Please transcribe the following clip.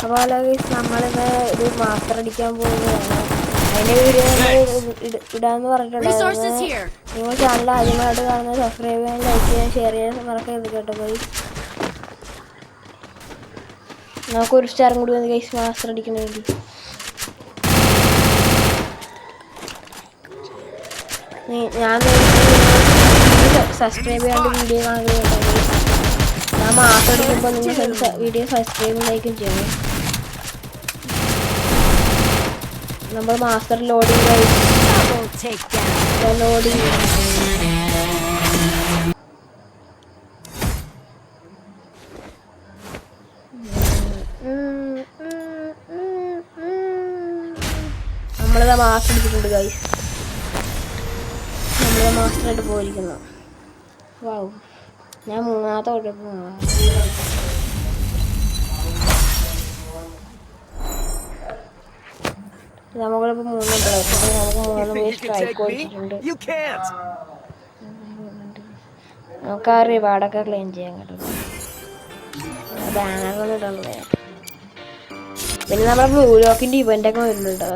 അതുപോലെ നമ്മളിത് ഇത് മാസ്റ്റർ അടിക്കാൻ പോകുന്നതാണ്. അതിൻ്റെ വീഡിയോ ഇടാന്ന് പറഞ്ഞിട്ടുണ്ടായിരുന്നു. നിങ്ങൾ ചാനൽ ആദ്യമായിട്ട് കാണുന്നത് സബ്സ്ക്രൈബ് ചെയ്യാൻ, ലൈക്ക് ചെയ്യാൻ, ഷെയർ ചെയ്യാൻ മറക്കരുത് കേട്ടോ ഗൈസ്. നമുക്കൊരു സ്റ്റാറും കൂടി വന്ന് ഗൈസ് മാസ്റ്റർ അടിക്കാൻ വേണ്ടി. ഞാൻ സബ്സ്ക്രൈബ് ചെയ്യാണ്ട് വീഡിയോ കാണുന്നത് ഞാൻ മാസ്റ്റർ അടിക്കുമ്പോൾ നിങ്ങൾ വീഡിയോ സബ്സ്ക്രൈബും ലൈക്കും ചെയ്യണം. നമ്മൾ മാസ്റ്റർ ലോഡിങ് ലോഡിങ് നമ്മളിതാ മാസ്റ്റർ എടുത്തിട്ടുണ്ട് ഗൈസ്. നമ്മളിതാ മാസ്റ്റർ ആയിട്ട് പോയിരിക്കുന്നു. വാവ്, ഞാൻ മൂന്നാമത്തെ കുഴപ്പം നമുക്കിപ്പോൾ മൂന്നുണ്ട്. നമുക്ക് മൂന്ന് സ്ട്രൈക്ക് കൊടുത്തിട്ടുണ്ട്. നമുക്ക് ആ റിവാർഡൊക്കെ ക്ലെയിം ചെയ്യാൻ കേട്ടോ. ബാനറൊന്നും ഇടണല്ലേ. പിന്നെ നമ്മുടെ ബ്ലൂ ലോക്കിൻ്റെ ഇവൻ്റൊക്കെ വരുന്നുണ്ട്.